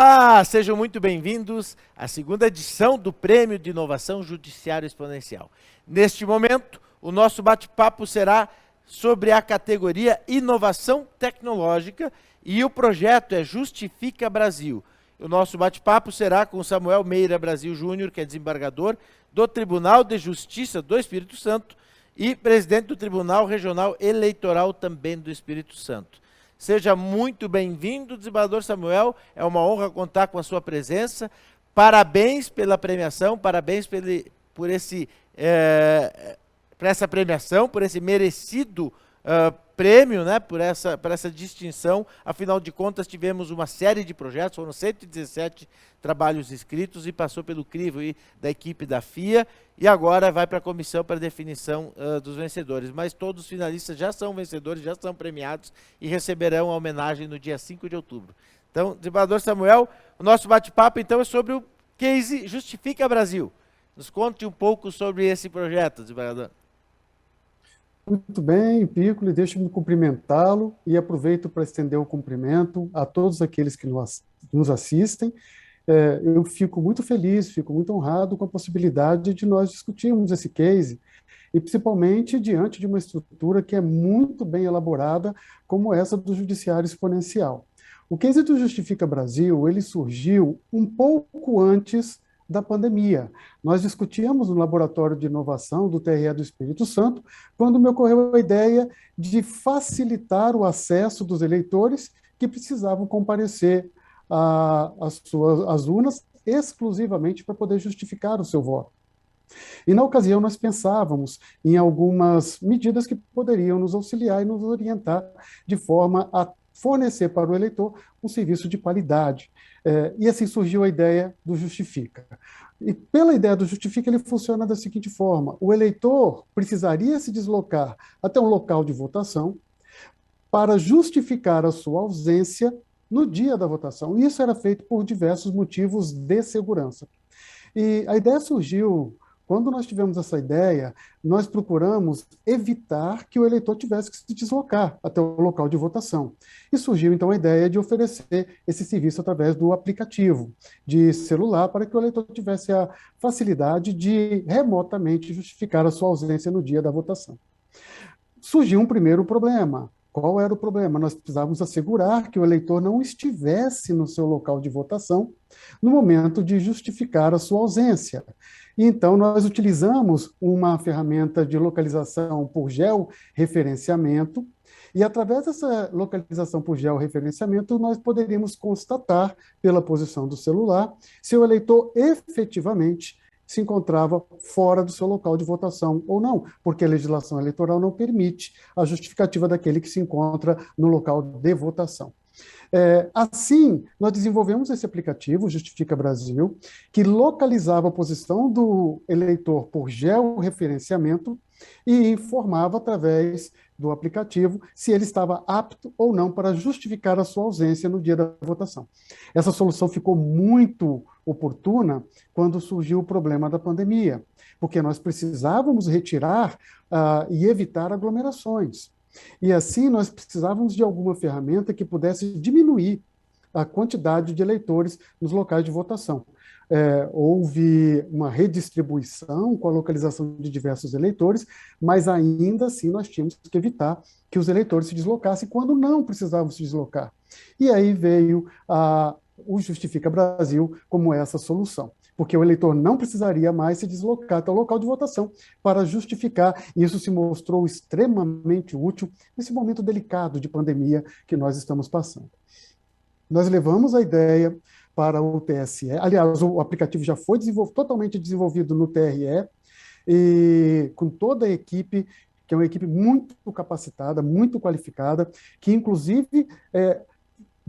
Olá, sejam muito bem-vindos à segunda edição do Prêmio de Inovação Judiciário Exponencial. Neste momento, o nosso bate-papo será sobre a categoria Inovação Tecnológica e o projeto é Justifica Brasil. O nosso bate-papo será com Samuel Meira Brasil Júnior, que é desembargador do Tribunal de Justiça do Espírito Santo e presidente do Tribunal Regional Eleitoral também do Espírito Santo. Seja muito bem-vindo, desembargador Samuel, é uma honra contar com a sua presença. Parabéns pela premiação, parabéns por essa premiação, por esse merecido prêmio, né, por essa distinção. Afinal de contas, tivemos uma série de projetos, foram 117 trabalhos escritos e passou pelo crivo da equipe da FIA e agora vai para a comissão para definição dos vencedores. Mas todos os finalistas já são vencedores, já são premiados e receberão a homenagem no dia 5 de outubro. Então, desembargador Samuel, o nosso bate-papo então é sobre o case Justifica Brasil. Nos conte um pouco sobre esse projeto, desembargador. Muito bem, Piccoli, deixe-me cumprimentá-lo e aproveito para estender o cumprimento a todos aqueles que nos assistem. Eu fico muito feliz, fico muito honrado com a possibilidade de nós discutirmos esse case, e principalmente diante de uma estrutura que é muito bem elaborada, como essa do Judiciário Exponencial. O case do Justifica Brasil, ele surgiu um pouco antes da pandemia. Nós discutíamos no Laboratório de Inovação do TRE do Espírito Santo, quando me ocorreu a ideia de facilitar o acesso dos eleitores que precisavam comparecer às urnas exclusivamente para poder justificar o seu voto. E na ocasião nós pensávamos em algumas medidas que poderiam nos auxiliar e nos orientar de forma a fornecer para o eleitor um serviço de qualidade. E assim surgiu a ideia do Justifica. E pela ideia do Justifica, ele funciona da seguinte forma: o eleitor precisaria se deslocar até um local de votação para justificar a sua ausência no dia da votação. E isso era feito por diversos motivos de segurança. E a ideia surgiu. Quando nós tivemos essa ideia, nós procuramos evitar que o eleitor tivesse que se deslocar até o local de votação. E surgiu, então, a ideia de oferecer esse serviço através do aplicativo de celular para que o eleitor tivesse a facilidade de remotamente justificar a sua ausência no dia da votação. Surgiu um primeiro problema. Qual era o problema? Nós precisávamos assegurar que o eleitor não estivesse no seu local de votação no momento de justificar a sua ausência. E então nós utilizamos uma ferramenta de localização por georreferenciamento, e através dessa localização por georreferenciamento nós poderíamos constatar pela posição do celular se o eleitor efetivamente se encontrava fora do seu local de votação ou não, porque a legislação eleitoral não permite a justificativa daquele que se encontra no local de votação. Assim, nós desenvolvemos esse aplicativo, Justifica Brasil, que localizava a posição do eleitor por georreferenciamento e informava através do aplicativo se ele estava apto ou não para justificar a sua ausência no dia da votação. Essa solução ficou muito oportuna quando surgiu o problema da pandemia, porque nós precisávamos retirar e evitar aglomerações. E assim nós precisávamos de alguma ferramenta que pudesse diminuir a quantidade de eleitores nos locais de votação. Houve uma redistribuição com a localização de diversos eleitores, mas ainda assim nós tínhamos que evitar que os eleitores se deslocassem quando não precisavam se deslocar. E aí veio o Justifica Brasil como essa solução, porque o eleitor não precisaria mais se deslocar até o local de votação para justificar, e isso se mostrou extremamente útil nesse momento delicado de pandemia que nós estamos passando. Nós levamos a ideia para o TSE, aliás, o aplicativo já foi totalmente desenvolvido no TRE, e com toda a equipe, que é uma equipe muito capacitada, muito qualificada, que inclusive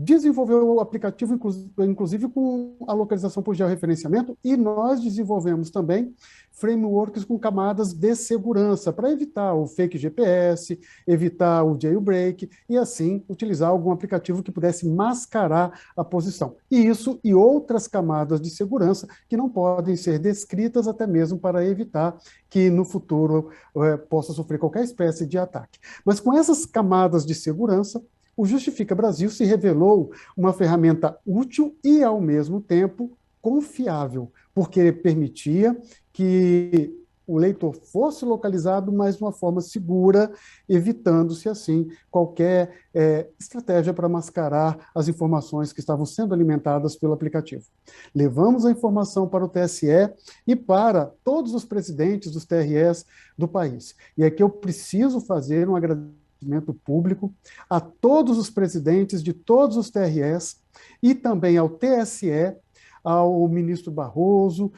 desenvolveu o aplicativo, inclusive com a localização por georreferenciamento, e nós desenvolvemos também frameworks com camadas de segurança para evitar o fake GPS, evitar o jailbreak, e assim utilizar algum aplicativo que pudesse mascarar a posição. E isso e outras camadas de segurança que não podem ser descritas até mesmo para evitar que no futuro possa sofrer qualquer espécie de ataque. Mas com essas camadas de segurança, o Justifica Brasil se revelou uma ferramenta útil e, ao mesmo tempo, confiável, porque permitia que o leitor fosse localizado, mas de uma forma segura, evitando-se, assim, qualquer estratégia para mascarar as informações que estavam sendo alimentadas pelo aplicativo. Levamos a informação para o TSE e para todos os presidentes dos TREs do país. E aqui eu preciso fazer um agradecimento público a todos os presidentes de todos os TREs e também ao TSE, ao ministro Barroso,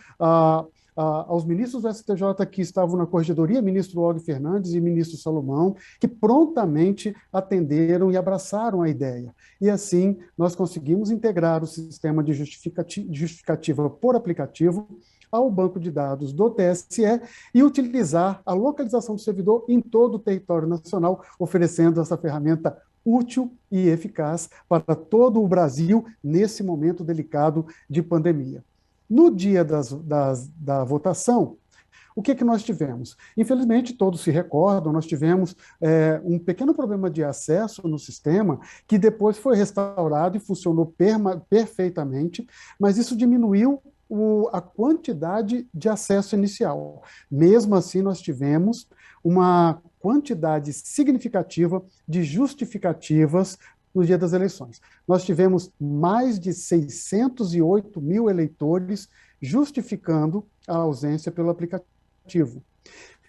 aos ministros do STJ que estavam na corregedoria, ministro Og Fernandes e ministro Salomão, que prontamente atenderam e abraçaram a ideia. E assim, nós conseguimos integrar o sistema de justificativa por aplicativo ao banco de dados do TSE e utilizar a localização do servidor em todo o território nacional, oferecendo essa ferramenta útil e eficaz para todo o Brasil nesse momento delicado de pandemia. No dia da votação, o que nós tivemos? Infelizmente, todos se recordam, nós tivemos um pequeno problema de acesso no sistema, que depois foi restaurado e funcionou perfeitamente, mas isso diminuiu a quantidade de acesso inicial. Mesmo assim, nós tivemos uma quantidade significativa de justificativas no dia das eleições. Nós tivemos mais de 608 mil eleitores justificando a ausência pelo aplicativo.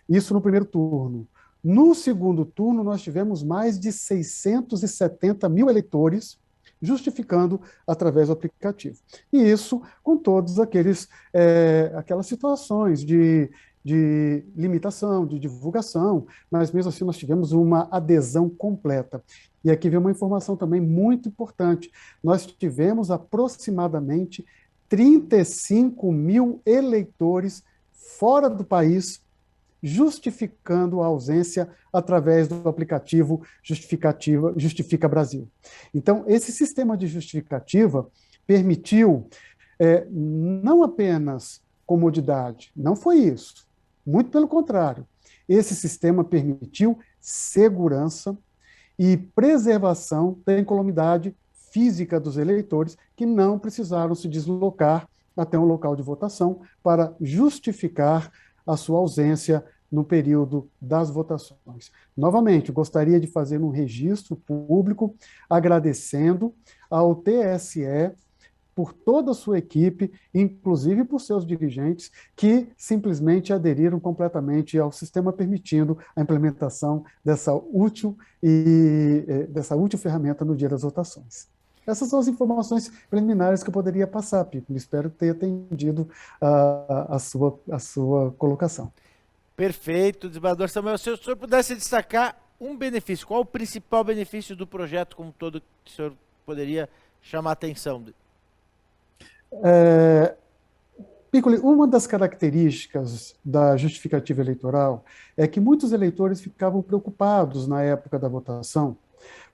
Isso no primeiro turno. No segundo turno, nós tivemos mais de 670 mil eleitores justificando através do aplicativo. E isso com todas aquelas situações de limitação, de divulgação, mas mesmo assim nós tivemos uma adesão completa. E aqui vem uma informação também muito importante. Nós tivemos aproximadamente 35 mil eleitores fora do país justificando a ausência através do aplicativo Justifica Brasil. Então, esse sistema de justificativa permitiu não apenas comodidade, não foi isso, muito pelo contrário. Esse sistema permitiu segurança e preservação da incolumidade física dos eleitores que não precisaram se deslocar até um local de votação para justificar a sua ausência no período das votações. Novamente, gostaria de fazer um registro público agradecendo ao TSE por toda a sua equipe, inclusive por seus dirigentes, que simplesmente aderiram completamente ao sistema, permitindo a implementação dessa útil ferramenta no dia das votações. Essas são as informações preliminares que eu poderia passar, Pico. Espero ter atendido a sua colocação. Perfeito, desembargador Samuel. Se o senhor pudesse destacar um benefício, qual o principal benefício do projeto como todo que o senhor poderia chamar a atenção? Piccoli, uma das características da justificativa eleitoral é que muitos eleitores ficavam preocupados na época da votação,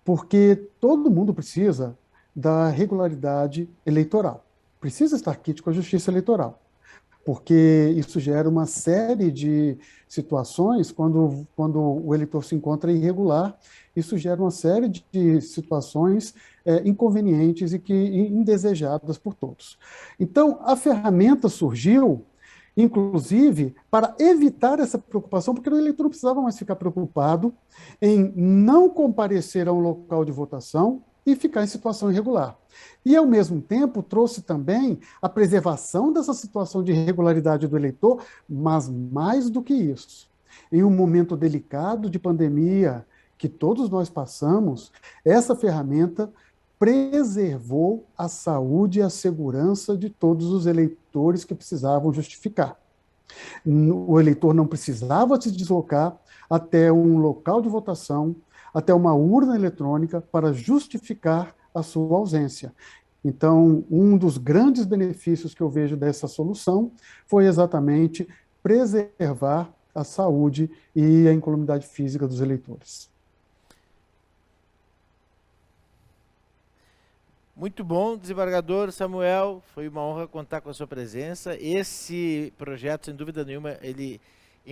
porque todo mundo precisa da regularidade eleitoral, precisa estar quite com a justiça eleitoral, porque isso gera uma série de situações quando o eleitor se encontra irregular, isso gera uma série de situações inconvenientes e indesejadas por todos. Então, a ferramenta surgiu, inclusive, para evitar essa preocupação, porque o eleitor não precisava mais ficar preocupado em não comparecer a um local de votação e ficar em situação irregular. E, ao mesmo tempo, trouxe também a preservação dessa situação de irregularidade do eleitor, mas mais do que isso, em um momento delicado de pandemia que todos nós passamos, essa ferramenta preservou a saúde e a segurança de todos os eleitores que precisavam justificar. O eleitor não precisava se deslocar até um local de votação, até uma urna eletrônica para justificar a sua ausência. Então, um dos grandes benefícios que eu vejo dessa solução foi exatamente preservar a saúde e a incolumidade física dos eleitores. Muito bom, desembargador Samuel, foi uma honra contar com a sua presença. Esse projeto, sem dúvida nenhuma, ele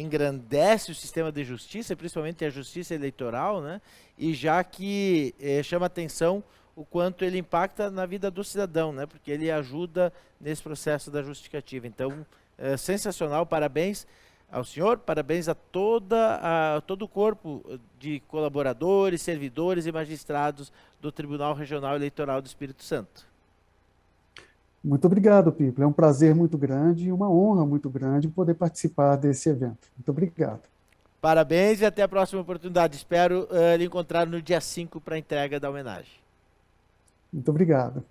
engrandece o sistema de justiça, principalmente a justiça eleitoral, né? E já que chama atenção o quanto ele impacta na vida do cidadão, né? Porque ele ajuda nesse processo da justificativa. Então, sensacional, parabéns ao senhor, parabéns a todo o corpo de colaboradores, servidores e magistrados do Tribunal Regional Eleitoral do Espírito Santo. Muito obrigado, Pipo. É um prazer muito grande e uma honra muito grande poder participar desse evento. Muito obrigado. Parabéns e até a próxima oportunidade. Espero lhe encontrar no dia 5 para a entrega da homenagem. Muito obrigado.